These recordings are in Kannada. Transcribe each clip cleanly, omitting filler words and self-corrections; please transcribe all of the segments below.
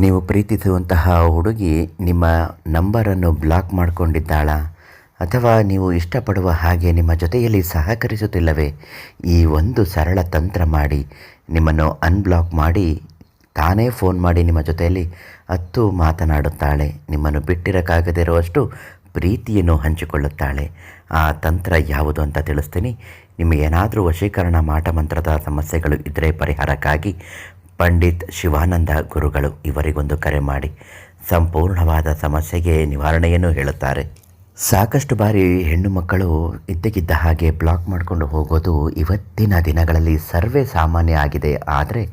ನೀವು ಪ್ರೀತಿಸುವಂತಹ ಹುಡುಗಿ ನಿಮ್ಮ ನಂಬರನ್ನು ಬ್ಲಾಕ್ ಮಾಡಿಕೊಂಡಿದ್ದಾಳಾ? ಅಥವಾ ನೀವು ಇಷ್ಟಪಡುವ ಹಾಗೆ ನಿಮ್ಮ ಜೊತೆಯಲ್ಲಿ ಸಹಕರಿಸುತ್ತಿಲ್ಲವೇ? ಈ ಒಂದು ಸರಳ ತಂತ್ರ ಮಾಡಿ ನಿಮ್ಮನ್ನು ಅನ್ಬ್ಲಾಕ್ ಮಾಡಿ ತಾನೇ ಫೋನ್ ಮಾಡಿ ನಿಮ್ಮ ಜೊತೆಯಲ್ಲಿ ಹತ್ತು ಮಾತನಾಡುತ್ತಾಳೆ. ನಿಮ್ಮನ್ನು ಬಿಟ್ಟಿರೋಕ್ಕಾಗದಿರುವಷ್ಟು ಪ್ರೀತಿಯನ್ನು ಹಂಚಿಕೊಳ್ಳುತ್ತಾಳೆ. ಆ ತಂತ್ರ ಯಾವುದು ಅಂತ ತಿಳಿಸ್ತೀನಿ. ನಿಮಗೇನಾದರೂ ವಶೀಕರಣ ಮಾಟಮಂತ್ರದ ಸಮಸ್ಯೆಗಳು ಇದ್ದರೆ ಪರಿಹಾರಕ್ಕಾಗಿ ಪಂಡಿತ್ ಶಿವಾನಂದ ಗುರುಗಳು ಇವರಿಗೊಂದು ಕರೆ ಮಾಡಿ ಸಂಪೂರ್ಣವಾದ ಸಮಸ್ಯೆಗೆ ನಿವಾರಣೆಯನ್ನು ಹೇಳುತ್ತಾರೆ. ಸಾಕಷ್ಟು ಬಾರಿ ಹೆಣ್ಣು ಮಕ್ಕಳು ಇದ್ದಕ್ಕಿದ್ದ ಹಾಗೆ ಬ್ಲಾಕ್ ಮಾಡಿಕೊಂಡು ಹೋಗೋದು ಇವತ್ತಿನ ದಿನಗಳಲ್ಲಿ ಸರ್ವೇ ಸಾಮಾನ್ಯ ಆಗಿದೆ. ಆದರೆ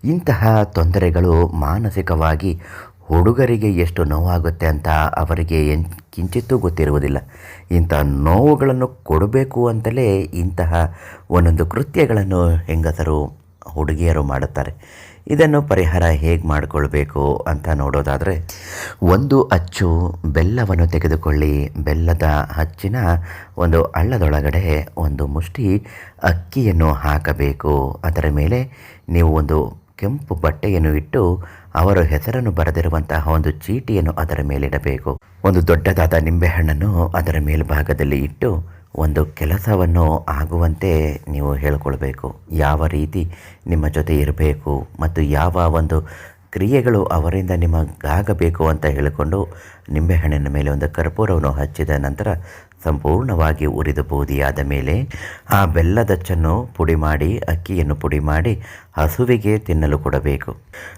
ಇಂತಹ ತೊಂದರೆಗಳು ಮಾನಸಿಕವಾಗಿ ಹುಡುಗರಿಗೆ ಎಷ್ಟು ನೋವಾಗುತ್ತೆ ಅಂತ ಅವರಿಗೆ ಕಿಂಚಿತ್ತೂ ಗೊತ್ತಿರುವುದಿಲ್ಲ. ಇಂಥ ನೋವುಗಳನ್ನು ಕೊಡಬೇಕು ಅಂತಲೇ ಇಂತಹ ಒಂದೊಂದು ಕೃತ್ಯಗಳನ್ನು ಹೆಂಗಸರು ಹುಡುಗಿಯರು ಮಾಡುತ್ತಾರೆ. ಇದನ್ನು ಪರಿಹಾರ ಹೇಗೆ ಮಾಡಿಕೊಳ್ಬೇಕು ಅಂತ ನೋಡೋದಾದರೆ, ಒಂದು ಅಚ್ಚು ಬೆಲ್ಲವನ್ನು ತೆಗೆದುಕೊಳ್ಳಿ. ಬೆಲ್ಲದ ಹಚ್ಚಿನ ಒಂದು ಹಳ್ಳದೊಳಗಡೆ ಒಂದು ಮುಷ್ಟಿ ಅಕ್ಕಿಯನ್ನು ಹಾಕಬೇಕು. ಅದರ ಮೇಲೆ ನೀವು ಒಂದು ಕೆಂಪು ಬಟ್ಟೆಯನ್ನು ಇಟ್ಟು ಅವರ ಹೆಸರನ್ನು ಬರೆದಿರುವಂತಹ ಒಂದು ಚೀಟಿಯನ್ನು ಅದರ ಮೇಲಿಡಬೇಕು. ಒಂದು ದೊಡ್ಡದಾದ ನಿಂಬೆಹಣ್ಣನ್ನು ಅದರ ಮೇಲ್ಭಾಗದಲ್ಲಿ ಇಟ್ಟು ಒಂದು ಕೆಲಸವನ್ನು ಆಗುವಂತೆ ನೀವು ಹೇಳಿಕೊಳ್ಬೇಕು. ಯಾವ ರೀತಿ ನಿಮ್ಮ ಜೊತೆ ಇರಬೇಕು ಮತ್ತು ಯಾವ ಒಂದು ಕ್ರಿಯೆಗಳು ಅವರಿಂದ ನಿಮಗಾಗಬೇಕು ಅಂತ ಹೇಳಿಕೊಂಡು ನಿಂಬೆಹಣ್ಣಿನ ಮೇಲೆ ಒಂದು ಕರ್ಪೂರವನ್ನು ಹಚ್ಚಿದ ನಂತರ ಸಂಪೂರ್ಣವಾಗಿ ಉರಿದು ಬೂದಿಯಾದ ಮೇಲೆ ಆ ಬೆಲ್ಲದಚ್ಚನ್ನು ಪುಡಿ ಮಾಡಿ ಅಕ್ಕಿಯನ್ನು ಪುಡಿ ಮಾಡಿ ಹಸುವಿಗೆ ತಿನ್ನಲು ಕೊಡಬೇಕು.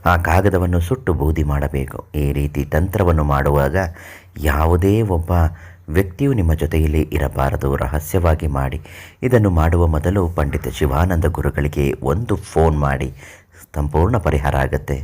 ಆ ಕಾಗದವನ್ನು ಸುಟ್ಟು ಬೂದಿ ಮಾಡಬೇಕು. ಈ ರೀತಿ ತಂತ್ರವನ್ನು ಮಾಡುವಾಗ ಯಾವುದೇ ಒಬ್ಬ ವ್ಯಕ್ತಿಯು ನಿಮ್ಮ ಜೊತೆಯಲ್ಲಿ ಇರಬಾರದು, ರಹಸ್ಯವಾಗಿ ಮಾಡಿ. ಇದನ್ನು ಮಾಡುವ ಮೊದಲು ಪಂಡಿತ ಶಿವಾನಂದ ಗುರುಗಳಿಗೆ ಒಂದು ಫೋನ್ ಮಾಡಿ ಸಂಪೂರ್ಣ ಪರಿಹಾರ ಆಗುತ್ತೆ.